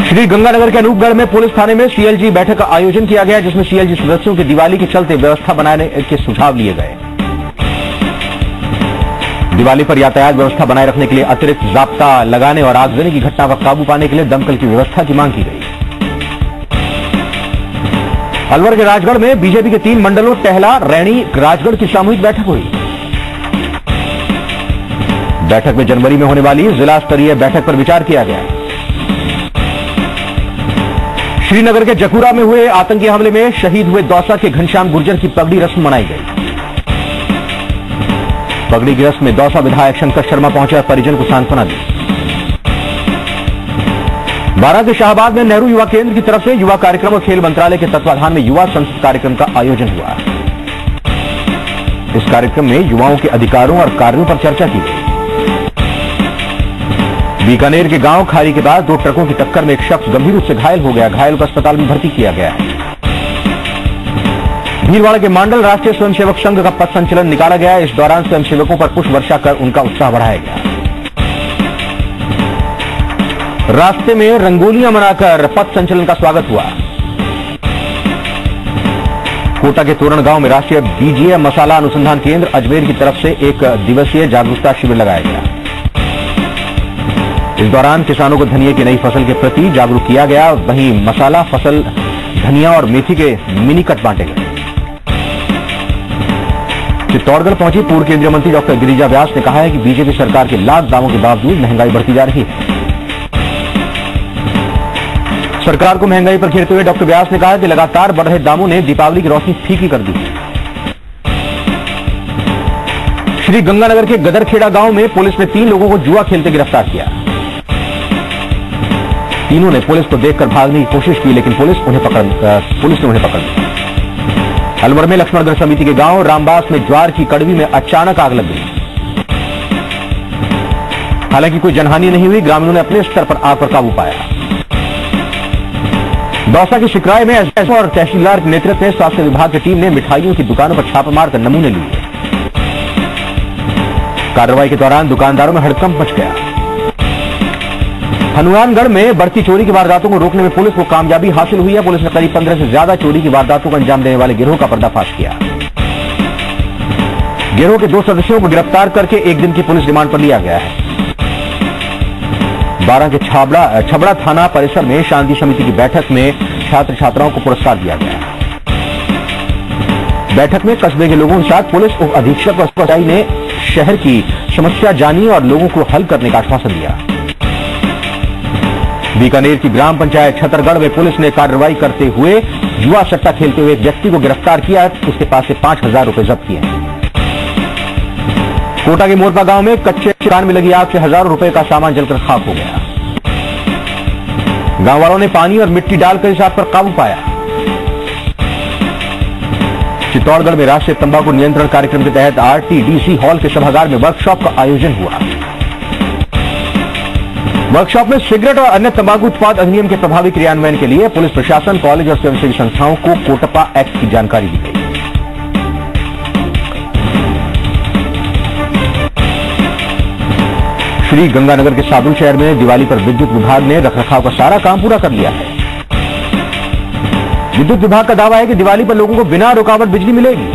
श्रीगंगानगर के अनूपगढ़ में पुलिस थाने में सीएलजी बैठक का आयोजन किया गया, जिसमें सीएलजी सदस्यों की दिवाली के चलते व्यवस्था बनाने के सुझाव लिए गए। दिवाली पर यातायात व्यवस्था बनाए रखने के लिए अतिरिक्त जाब्ता लगाने और आगजनी की घटना पर काबू पाने के लिए दमकल की व्यवस्था की मांग की गई। अलवर के राजगढ़ में बीजेपी के 3 मंडलों टहला, रैणी, राजगढ़ की सामूहिक बैठक हुई। बैठक में जनवरी में होने वाली जिला स्तरीय बैठक पर विचार किया गया। श्रीनगर के जकूरा में हुए आतंकी हमले में शहीद हुए दौसा के घनश्याम गुर्जर की पगड़ी रस्म मनाई गई। पगड़ी की रस्म में दौसा विधायक शंकर शर्मा पहुंचे और परिजन को सांत्वना दी। बारां के शाहबाद में नेहरू युवा केंद्र की तरफ से युवा कार्यक्रम और खेल मंत्रालय के तत्वाधान में युवा संसद कार्यक्रम का आयोजन हुआ। इस कार्यक्रम में युवाओं के अधिकारों और कार्यों पर चर्चा की गई। बीकानेर के गांव खारी के बाद 2 ट्रकों की टक्कर में एक शख्स गंभीर रूप से घायल हो गया। घायल को अस्पताल में भर्ती किया गया है। भीलवाड़ा के मांडल राष्ट्रीय स्वयंसेवक संघ का पथ संचलन निकाला गया। इस दौरान स्वयंसेवकों पर पुष्प वर्षा कर उनका उत्साह बढ़ाया गया। रास्ते में रंगोलियां बनाकर पथ संचलन का स्वागत हुआ। कोटा के तोरण गांव में राष्ट्रीय बीजीय मसाला अनुसंधान केंद्र अजमेर की तरफ से 1 दिवसीय जागरूकता शिविर लगाया गया। इस दौरान किसानों को धनिया की नई फसल के प्रति जागरूक किया गया। वहीं मसाला फसल धनिया और मेथी के मिनी कट बांटे गए। चित्तौड़गढ़ पहुंची पूर्व केंद्रीय मंत्री डॉक्टर गिरिजा व्यास ने कहा है कि बीजेपी सरकार के लाख दावों के बावजूद महंगाई बढ़ती जा रही है। सरकार को महंगाई पर घेरते हुए डॉक्टर व्यास ने कहा कि लगातार बढ़ रहे दामों ने दीपावली की रोशनी फीकी कर दी है। श्रीगंगानगर के गदरखेड़ा गांव में पुलिस ने 3 लोगों को जुआ खेलते गिरफ्तार किया। तीनों ने पुलिस को देखकर भागने की कोशिश की, लेकिन पुलिस ने उन्हें पकड़ लिया। अलवर में लक्ष्मणगढ़ समिति के गांव रामबास में ज्वार की कड़वी में अचानक आग लग गई। हालांकि कोई जनहानि नहीं हुई। ग्रामीणों ने अपने स्तर पर आग पर काबू पाया। दौसा के शिकराय में एसडीएम और तहसीलदार के नेतृत्व में स्वास्थ्य विभाग की टीम ने मिठाइयों की दुकानों पर छापा मारकर नमूने लिए। कार्रवाई के दौरान दुकानदारों में हड़कंप मच गया। हनुमानगढ़ में बढ़ती चोरी की वारदातों को रोकने में पुलिस को कामयाबी हासिल हुई है। पुलिस ने करीब 15 से ज्यादा चोरी की वारदातों को अंजाम देने वाले गिरोह का पर्दाफाश किया। गिरोह के 2 सदस्यों को गिरफ्तार करके 1 दिन की पुलिस रिमांड पर लिया गया है। बारां के छबड़ा थाना परिसर में शांति समिति की बैठक में छात्र छात्राओं को पुरस्कार दिया गया। बैठक में कस्बे के लोगों के साथ पुलिस उप अधीक्षक और एसआई ने शहर की समस्या जानी और लोगों को हल करने का आश्वासन दिया। बीकानेर की ग्राम पंचायत छतरगढ़ में पुलिस ने कार्रवाई करते हुए जुआ सट्टा खेलते हुए एक व्यक्ति को गिरफ्तार किया। उसके पास से 5,000 रुपए जब्त किए हैं। कोटा के मोरपा गांव में कच्चे दुकान में लगी आग से हजारों रुपए का सामान जलकर खाक हो गया। गांव वालों ने पानी और मिट्टी डालकर इस आग पर काबू पाया। चित्तौड़गढ़ में राष्ट्रीय तंबाकू नियंत्रण कार्यक्रम के तहत आरटीडीसी हॉल के सभागार में वर्कशॉप का आयोजन हुआ। वर्कशॉप में सिगरेट और अन्य तंबाकू उत्पाद अधिनियम के प्रभावी क्रियान्वयन के लिए पुलिस प्रशासन, कॉलेज और स्वयंसेवी संस्थाओं को कोटपा एक्ट की जानकारी दी गई। श्रीगंगानगर के सादुल शहर में दिवाली पर विद्युत विभाग ने रखरखाव का सारा काम पूरा कर लिया है। विद्युत विभाग का दावा है कि दिवाली पर लोगों को बिना रुकावट बिजली मिलेगी।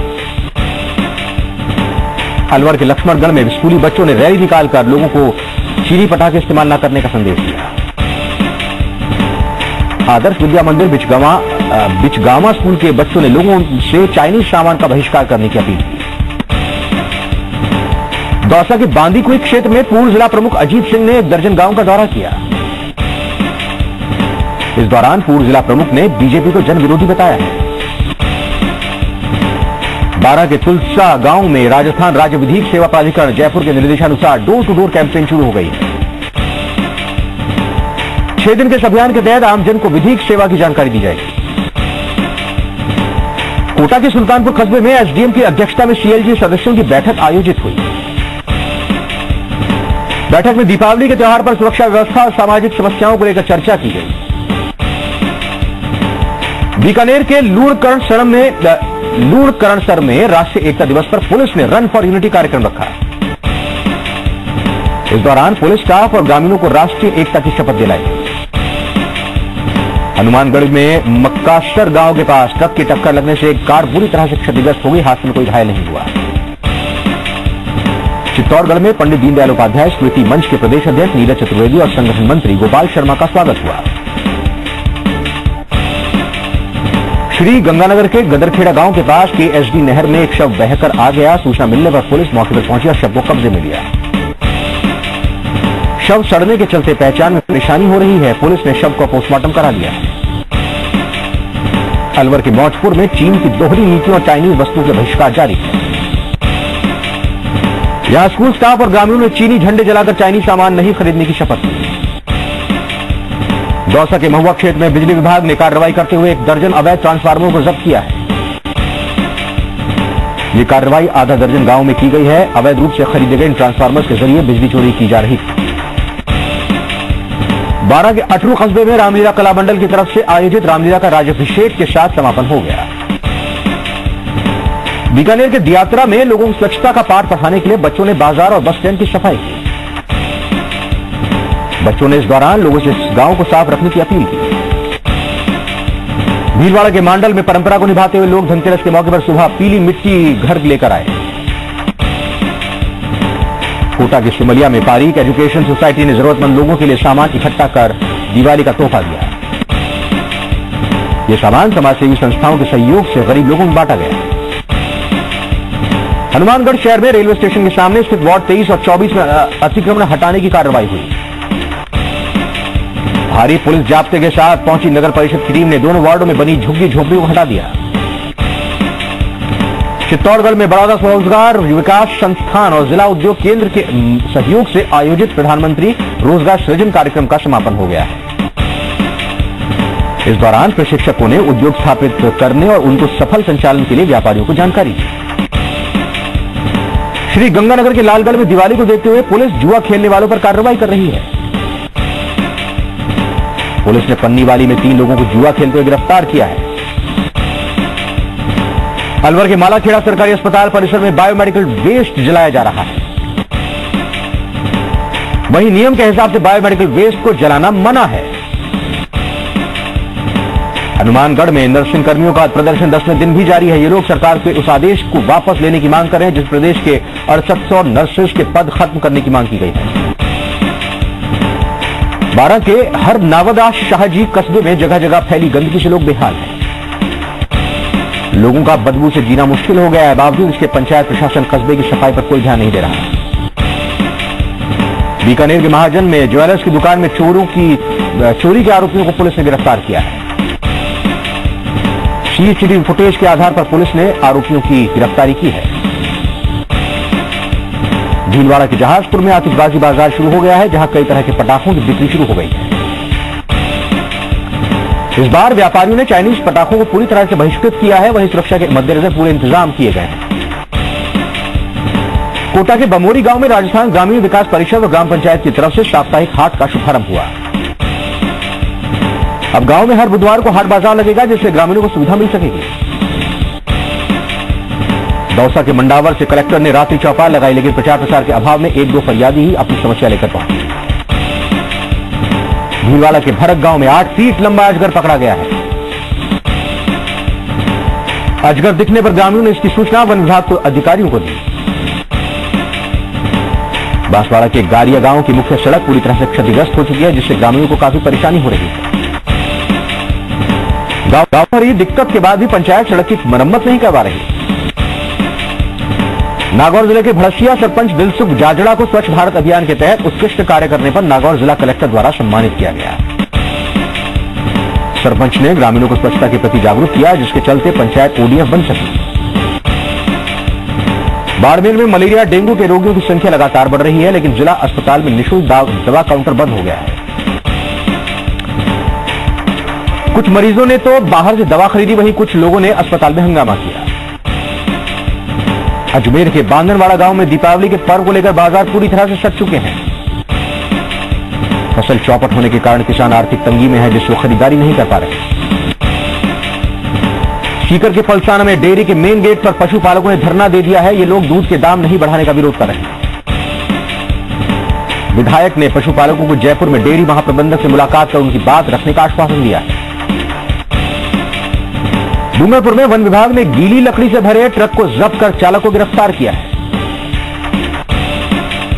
अलवर के लक्ष्मणगढ़ में स्कूली बच्चों ने रैली निकालकर लोगों को चीनी पटाखे इस्तेमाल न करने का संदेश दिया। आदर्श विद्या मंदिर बिचगामा स्कूल के बच्चों ने लोगों से चाइनीज सामान का बहिष्कार करने की अपील की। दौसा के बांदीकुई क्षेत्र में पूर्व जिला प्रमुख अजीत सिंह ने 1 दर्जन गांव का दौरा किया। इस दौरान पूर्व जिला प्रमुख ने बीजेपी को जन विरोधी बताया है। बारां के तुलसा गांव में राजस्थान राज्य विधिक सेवा प्राधिकरण जयपुर के निर्देशानुसार डोर टू डोर कैंपेन शुरू हो गई है। 6 दिन के इस अभियान के तहत आमजन को विधिक सेवा की जानकारी दी जाएगी। कोटा के सुल्तानपुर कस्बे में एसडीएम की अध्यक्षता में सीएलजी सदस्यों की बैठक आयोजित हुई। बैठक में दीपावली के त्योहार पर सुरक्षा व्यवस्था और सामाजिक समस्याओं को लेकर चर्चा की गई। बीकानेर के लूणकरणसर में राष्ट्रीय एकता दिवस पर पुलिस ने रन फॉर यूनिटी कार्यक्रम रखा। इस दौरान पुलिस स्टाफ और ग्रामीणों को राष्ट्रीय एकता की शपथ दिलाई। हनुमानगढ़ में मक्कासर गांव के पास ट्रक की टक्कर लगने से एक कार बुरी तरह से क्षतिग्रस्त हो गई। हादसे में कोई घायल नहीं हुआ। चित्तौड़गढ़ में पंडित दीनदयाल उपाध्याय स्मृति मंच के प्रदेश अध्यक्ष नीरज चतुर्वेदी और संगठन मंत्री गोपाल शर्मा का स्वागत हुआ। श्री गंगानगर के गदरखेड़ा गांव के पास केएसडी नहर में एक शव बहकर आ गया। सूचना मिलने पर पुलिस मौके पर पहुंची और शव को कब्जे में लिया। शव सड़ने के चलते पहचान में परेशानी हो रही है। पुलिस ने शव को पोस्टमार्टम करा लिया। अलवर के मौजपुर में चीन की दोहरी नीतियों और चाइनीज वस्तुओं के बहिष्कार जारी है। यहां स्कूल स्टाफ और ग्रामीणों ने चीनी झंडे जलाकर चाइनीज सामान नहीं खरीदने की शपथ ली। दौसा के महुआ क्षेत्र में बिजली विभाग ने कार्रवाई करते हुए 1 दर्जन अवैध ट्रांसफार्मरों को जब्त किया है। ये कार्रवाई आधा दर्जन गांव में की गई है। अवैध रूप से खरीदे गए इन ट्रांसफार्मर्स के जरिए बिजली चोरी की जा रही थी। बारा के अटरू कस्बे में रामलीला कला मंडल की तरफ से आयोजित रामलीला का राज्याभिषेक के साथ समापन हो गया। बीकानेर के दियात्रा में लोगों को स्वच्छता का पाठ पढ़ाने के लिए बच्चों ने बाजार और बस स्टैंड की सफाई की। बच्चों ने इस दौरान लोगों से इस गांव को साफ रखने की अपील की। भीलवाड़ा के मांडल में परंपरा को निभाते हुए लोग धनतेरस के मौके पर सुबह पीली मिट्टी घर लेकर आए। कोटा के सिमलिया में पारीक एजुकेशन सोसाइटी ने जरूरतमंद लोगों के लिए सामान इकट्ठा कर दिवाली का तोहफा दिया। यह सामान समाजसेवी संस्थाओं के सहयोग से गरीब लोगों में बांटा गया। हनुमानगढ़ शहर में रेलवे स्टेशन के सामने स्थित वार्ड 23 और 24 में अतिक्रमण हटाने की कार्रवाई हुई। भारी पुलिस जाब्ते के साथ पहुंची नगर परिषद की टीम ने दोनों वार्डों में बनी झुग्गी झोपड़ियों को हटा दिया। चित्तौड़गढ़ में बड़ौदा स्वरोजगार विकास संस्थान और जिला उद्योग केंद्र के सहयोग से आयोजित प्रधानमंत्री रोजगार सृजन कार्यक्रम का समापन हो गया है। इस दौरान प्रशिक्षकों ने उद्योग स्थापित करने और उनको सफल संचालन के लिए व्यापारियों को जानकारी दी। श्री गंगानगर के लालगढ़ में दिवाली को देखते हुए पुलिस जुआ खेलने वालों पर कार्रवाई कर रही है। पुलिस ने पन्नीवाली में 3 लोगों को जुआ खेलते हुए गिरफ्तार किया है। अलवर के मालाखेड़ा सरकारी अस्पताल परिसर में बायोमेडिकल वेस्ट जलाया जा रहा है। वहीं नियम के हिसाब से बायोमेडिकल वेस्ट को जलाना मना है। हनुमानगढ़ में नर्सिंग कर्मियों का प्रदर्शन 10वें दिन भी जारी है। ये लोग सरकार के उस आदेश को वापस लेने की मांग कर रहे हैं जिस प्रदेश के 6800 नर्सेज के पद खत्म करने की मांग की गई है। बारा के हर नावदास शाहजी कस्बे में जगह जगह फैली गंदगी से लोग बेहाल हैं। लोगों का बदबू से जीना मुश्किल हो गया है। बावजूद इसके पंचायत प्रशासन कस्बे की सफाई पर कोई ध्यान नहीं दे रहा है। बीकानेर के महाजन में ज्वेलर्स की दुकान में चोरी के आरोपियों को पुलिस ने गिरफ्तार किया है। सीसीटीवी फुटेज के आधार पर पुलिस ने आरोपियों की गिरफ्तारी की है। भीलवाड़ा के जहाजपुर में आतिशबाजी बाजार शुरू हो गया है जहां कई तरह के पटाखों की बिक्री शुरू हो गई है। इस बार व्यापारियों ने चाइनीज पटाखों को पूरी तरह से बहिष्कृत किया है। वहीं सुरक्षा के मद्देनजर पूरे इंतजाम किए गए हैं। कोटा के बमोरी गांव में राजस्थान ग्रामीण विकास परिषद और ग्राम पंचायत की तरफ से साप्ताहिक हाट का शुभारंभ हुआ। अब गांव में हर बुधवार को हाट बाजार लगेगा जिससे ग्रामीणों को सुविधा मिल सकेगी। दौसा के मंडावर से कलेक्टर ने रात्रि चौपाल लगाई लेकिन प्रचार प्रसार के अभाव में 1-2 फरियादी ही अपनी समस्या लेकर पहुंचे। भीलवाड़ा के भरत गांव में 8 फीट लंबा अजगर पकड़ा गया है। अजगर दिखने पर ग्रामीणों ने इसकी सूचना वन विभाग को अधिकारियों को दी। बांसवाड़ा के गारिया गांव की मुख्य सड़क पूरी तरह से क्षतिग्रस्त हो चुकी है जिससे ग्रामीणों को काफी परेशानी हो रही है। गांव पर ही दिक्कत के बाद भी पंचायत सड़क की मरम्मत नहीं करवा रही। नागौर जिले के भड़सिया सरपंच दिलसुख जाजड़ा को स्वच्छ भारत अभियान के तहत उत्कृष्ट कार्य करने पर नागौर जिला कलेक्टर द्वारा सम्मानित किया गया। सरपंच ने ग्रामीणों को स्वच्छता के प्रति जागरूक किया जिसके चलते पंचायत ओडीएफ बन सकी। बाड़मेर में मलेरिया डेंगू के रोगियों की संख्या लगातार बढ़ रही है लेकिन जिला अस्पताल में निःशुल्क दवा काउंटर बंद हो गया है। कुछ मरीजों ने तो बाहर से दवा खरीदी, वहीं कुछ लोगों ने अस्पताल में हंगामा किया। अजमेर के बांधनवाड़ा गांव में दीपावली के पर्व को लेकर बाजार पूरी तरह से सज चुके हैं। फसल चौपट होने के कारण किसान आर्थिक तंगी में है जिससे खरीदारी नहीं कर पा रहे। सीकर के फलसाना में डेयरी के मेन गेट पर पशुपालकों ने धरना दे दिया है। ये लोग दूध के दाम नहीं बढ़ाने का विरोध कर रहे हैं। विधायक ने पशुपालकों को जयपुर में डेयरी महाप्रबंधक से मुलाकात कर उनकी बात रखने का आश्वासन दिया है। डूंगरपुर में वन विभाग ने गीली लकड़ी से भरे ट्रक को जब्त कर चालक को गिरफ्तार किया है।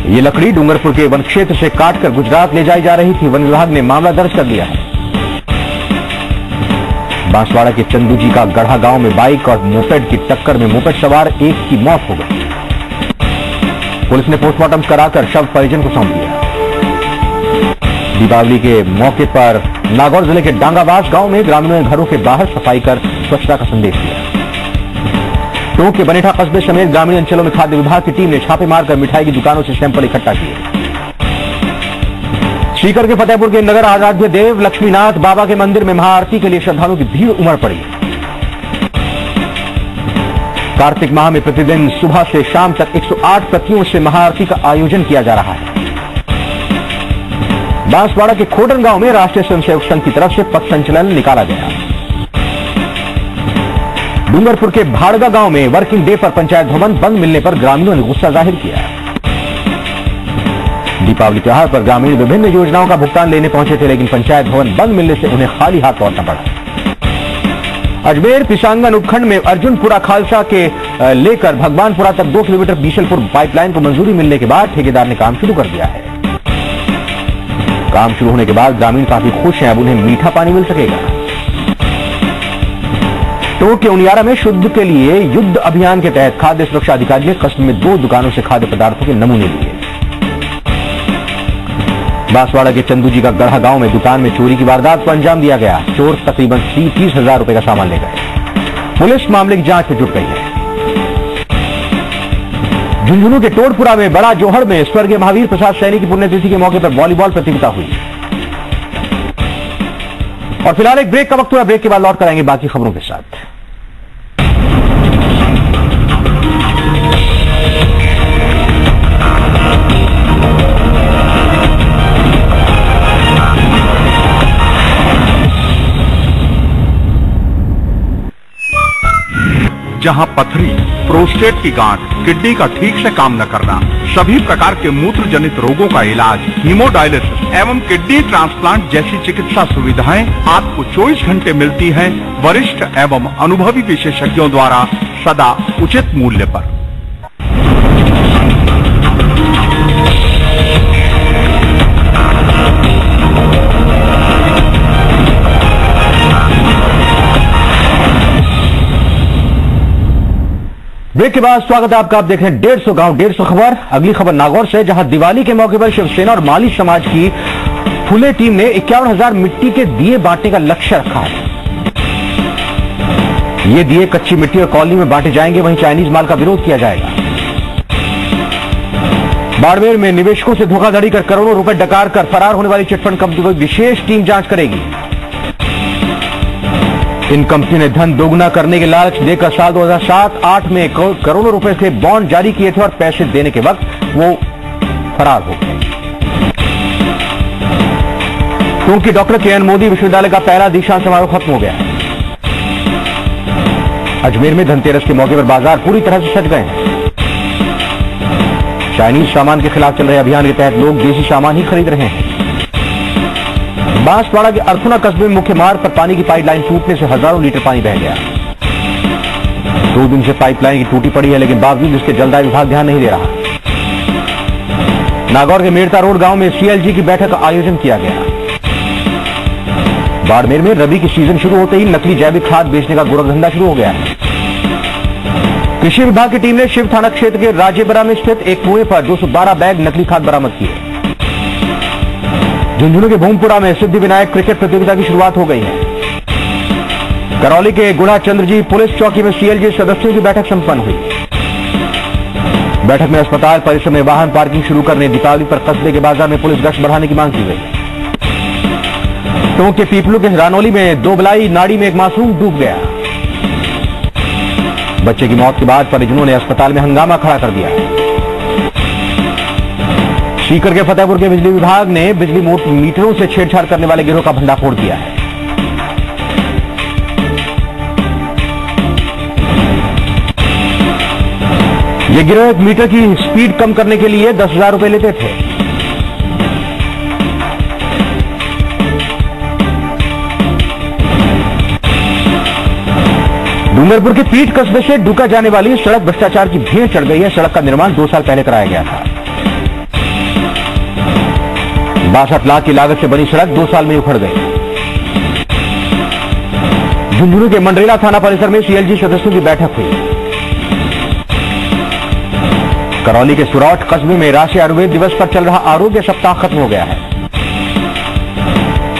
ये लकड़ी डूंगरपुर के वन क्षेत्र से काटकर गुजरात ले जाई जा रही थी। वन विभाग ने मामला दर्ज कर लिया है। बांसवाड़ा के चंदूजी का गढ़ा गांव में बाइक और मोपेड की टक्कर में मोपेड सवार एक की मौत हो गई। पुलिस ने पोस्टमार्टम कराकर शव परिजन को सौंप दिया। दीपावली के मौके पर नागौर जिले के डांगाबास गांव में ग्रामीणों ने घरों के बाहर सफाई कर स्वच्छता का संदेश दिया। टोंक के बनेठा कस्बे समेत ग्रामीण अंचलों में खाद्य विभाग की टीम ने छापे मारकर मिठाई की दुकानों से सैंपल इकट्ठा किए। सीकर के फतेहपुर के नगर आराध्य देव लक्ष्मीनाथ बाबा के मंदिर में महाआरती के लिए श्रद्धालुओं की भीड़ उमड़ पड़ी। कार्तिक माह में प्रतिदिन सुबह से शाम तक 108 प्रतियों से महाआरती का आयोजन किया जा रहा है। बांसवाड़ा के खोडन गांव में राष्ट्रीय स्वयंसेवक संघ की तरफ से पथ संचलन निकाला गया। डूंगरपुर के भाड़गा गांव में वर्किंग डे पर पंचायत भवन बंद मिलने पर ग्रामीणों ने गुस्सा जाहिर किया। दीपावली त्योहार पर ग्रामीण विभिन्न योजनाओं का भुगतान लेने पहुंचे थे, लेकिन पंचायत भवन बंद मिलने से उन्हें खाली हाथ लौटना पड़ा। अजमेर पिसांगन उपखंड में अर्जुनपुरा खालसा के लेकर भगवानपुरा तक 2 किलोमीटर बीसलपुर पाइपलाइन को मंजूरी मिलने के बाद ठेकेदार ने काम शुरू कर दिया है। काम शुरू होने के बाद ग्रामीण काफी खुश हैं, अब उन्हें मीठा पानी मिल सकेगा। टोंक के उनियारा में शुद्ध के लिए युद्ध अभियान के तहत खाद्य सुरक्षा अधिकारी ने कस्बे में 2 दुकानों से खाद्य पदार्थों के नमूने लिए। बांसवाड़ा के चंदूजी का गढ़ा गांव में दुकान में चोरी की वारदात को अंजाम दिया गया। चोर तकरीबन 30,000 रुपए का सामान ले गए। पुलिस मामले की जांच में जुट गई है। झुंझुनू के टोडपुरा में बड़ा जोहड़ में स्वर्गीय महावीर प्रसाद सैनी की पुण्यतिथि के मौके पर वॉलीबॉल प्रतियोगिता हुई। और फिलहाल एक ब्रेक का वक्त हुआ। ब्रेक के बाद लौट कर आएंगे बाकी खबरों के साथ। जहां पथरी, प्रोस्टेट की गांठ, किडनी का ठीक से काम न करना, सभी प्रकार के मूत्र जनित रोगों का इलाज, हीमोडायलिसिस एवं किडनी ट्रांसप्लांट जैसी चिकित्सा सुविधाएं आपको 24 घंटे मिलती हैं वरिष्ठ एवं अनुभवी विशेषज्ञों द्वारा सदा उचित मूल्य पर। ब्रेक के बाद स्वागत है आपका। आप देख रहे हैं 150 गांव 150 खबर। अगली खबर नागौर से, जहां दिवाली के मौके पर शिवसेना और माली समाज की फुले टीम ने 51,000 मिट्टी के दिए बांटने का लक्ष्य रखा है। ये दिए कच्ची मिट्टी और कॉलोनी में बांटे जाएंगे, वहीं चाइनीज माल का विरोध किया जाएगा। बाड़मेर में निवेशकों से धोखाधड़ी कर करोड़ों रुपए डकार कर फरार होने वाली चिटफंड कंपनी को विशेष टीम जांच करेगी। इन कंपनी ने धन दोगुना करने के लालच देकर साल 2007-8 में करोड़ों रुपए से बॉन्ड जारी किए थे और पैसे देने के वक्त वो फरार हो गए। क्योंकि डॉक्टर के.एन. मोदी विश्वविद्यालय का पहला दीक्षांत समारोह खत्म हो गया है। अजमेर में धनतेरस के मौके पर बाजार पूरी तरह से सज गए हैं। चाइनीज सामान के खिलाफ चल रहे अभियान के तहत लोग देसी सामान ही खरीद रहे हैं। बांसवाड़ा के अर्थुना कस्बे में मुख्य मार्ग पर पानी की पाइपलाइन टूटने से हजारों लीटर पानी बह गया। 2 दिन से पाइपलाइन की टूटी पड़ी है, लेकिन बावजूद इसके जलदाय विभाग ध्यान नहीं दे रहा। नागौर के मेड़ता रोड गांव में सीएलजी की बैठक का आयोजन किया गया। बाड़मेर में रबी की सीजन शुरू होते ही नकली जैविक खाद बेचने का गोरखधंधा शुरू हो गया है। कृषि विभाग की टीम ने शिव थाना क्षेत्र के राजेबरा में स्थित एक कुएं पर 212 बैग नकली खाद बरामद किए। झुंझुनू के भूमपुरा में सिद्धि विनायक क्रिकेट प्रतियोगिता की शुरुआत हो गई है। करौली के गुढ़ा चंद्रजी पुलिस चौकी में सीएलजी सदस्यों की बैठक संपन्न हुई। बैठक में अस्पताल परिसर में वाहन पार्किंग शुरू करने, दीपावली पर कस्बे के बाजार में पुलिस गश्त बढ़ाने की मांग की गई। टोंक के पीपलू के रानौली में दोबलाई नाड़ी में एक मासूम डूब गया। बच्चे की मौत के बाद परिजनों ने अस्पताल में हंगामा खड़ा कर दिया। सीकर के फतेहपुर के बिजली विभाग ने बिजली मीटरों से छेड़छाड़ करने वाले गिरोह का भंडाफोड़ किया है। ये गिरोह एक मीटर की स्पीड कम करने के लिए 10,000 रुपए लेते थे। डूंगरपुर के पीट कस्बे से डूका जाने वाली सड़क भ्रष्टाचार की भीड़ चढ़ गई है। सड़क का निर्माण 2 साल पहले कराया गया था। 62 लाख की लागत से बनी सड़क 2 साल में उखड़ गई। झुंझुनू के मंडरेला थाना परिसर में सीएलजी सदस्यों की बैठक हुई। करौली के सुरौठ कस्बे में राष्ट्रीय आयुर्वेद दिवस पर चल रहा आरोग्य सप्ताह खत्म हो गया है।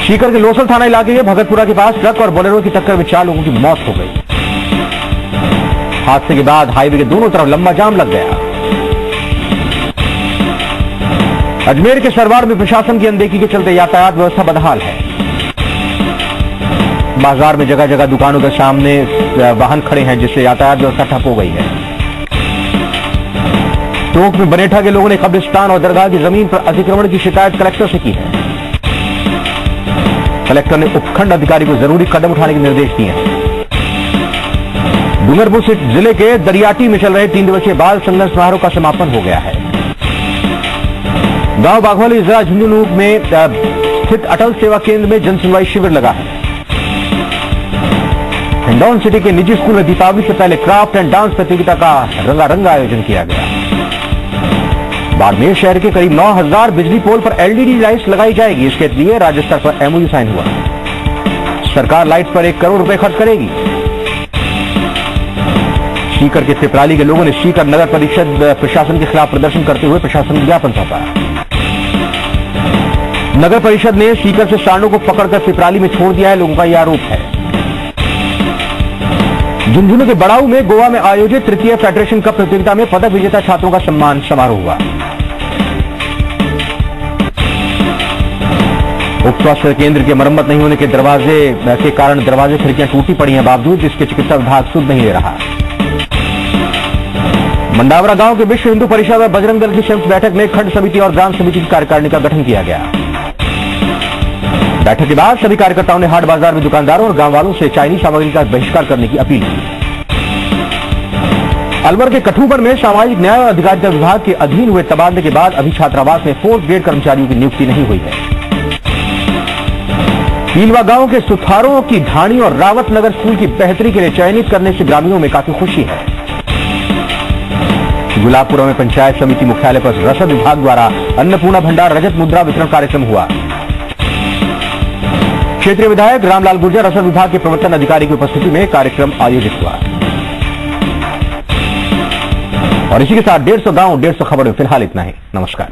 सीकर के लोसल थाना इलाके के भगतपुरा के पास ट्रक और बोलेरो की टक्कर में 4 लोगों की मौत हो गई। हादसे के बाद हाईवे के दोनों तरफ लंबा जाम लग गया। अजमेर के सरवार में प्रशासन की अनदेखी के चलते यातायात व्यवस्था बदहाल है। बाजार में जगह जगह दुकानों के सामने वाहन खड़े हैं, जिससे यातायात व्यवस्था ठप हो गई है। टोंक में बनेठा के लोगों ने कब्रिस्तान और दरगाह की जमीन पर अतिक्रमण की शिकायत कलेक्टर से की है। कलेक्टर ने उपखंड अधिकारी को जरूरी कदम उठाने के निर्देश दिए हैं। डूंगरपुर जिले के दरियाटी में चल रहे 3 दिवसीय बाल संगम समारोह का समापन हो गया है। गांव बाघवाली जिला झुंझुनू में स्थित अटल सेवा केंद्र में जन सुनवाई शिविर लगा है। हिंडौन सिटी के निजी स्कूल में दीपावली से पहले क्राफ्ट एंड डांस प्रतियोगिता का रंगारंग आयोजन किया गया। बाड़मेर शहर के करीब 9000 बिजली पोल पर एलईडी लाइट्स लगाई जाएगी। इसके लिए राज्य स्तर पर एमओयू साइन हुआ। सरकार लाइट्स पर 1 करोड़ रुपए खर्च करेगी। सीकर के पिपराली के लोगों ने सीकर नगर परिषद प्रशासन के खिलाफ प्रदर्शन करते हुए प्रशासन को ज्ञापन सौंपा। नगर परिषद ने सीकर से सांडों को पकड़कर पिपराली में छोड़ दिया है, लोगों का यह आरोप है। झुंझुनू के बड़ाऊ में गोवा में आयोजित तृतीय फेडरेशन कप प्रतियोगिता में पदक विजेता छात्रों का सम्मान समारोह हुआ। उप स्वास्थ्य केंद्र के मरम्मत नहीं होने के कारण दरवाजे खिड़कियां टूटी पड़ी हैं, बावजूद इसके चिकित्सा विभाग सुध नहीं ले रहा। मंडावरा गांव के विश्व हिंदू परिषद और बजरंग दल की संयुक्त बैठक में खंड समिति और ग्राम समिति की कार्यकारिणी का गठन किया गया। बैठक के बाद सभी कार्यकर्ताओं ने हाट बाजार में दुकानदारों और गांव वालों से चाइनीज सामग्री का बहिष्कार करने की अपील की। अलवर के कठूबर में सामाजिक न्याय और अधिकारिता विभाग के अधीन हुए तबादले के बाद अभी छात्रावास में 4th ग्रेड कर्मचारियों की नियुक्ति नहीं हुई है। पीलवा गांव के सुथारों की ढाणी और रावत नगर स्कूल की बेहतरी के लिए चयनित करने से ग्रामीणों में काफी खुशी है। गुलाबपुरा में पंचायत समिति मुख्यालय पर रसद विभाग द्वारा अन्नपूर्णा भंडार रजत मुद्रा वितरण कार्यक्रम हुआ। क्षेत्रीय विधायक रामलाल गुर्जर रसद विभाग के प्रवर्तन अधिकारी की उपस्थिति में कार्यक्रम आयोजित हुआ। और इसी के साथ 150 गांव 150 खबर में फिलहाल इतना ही। नमस्कार।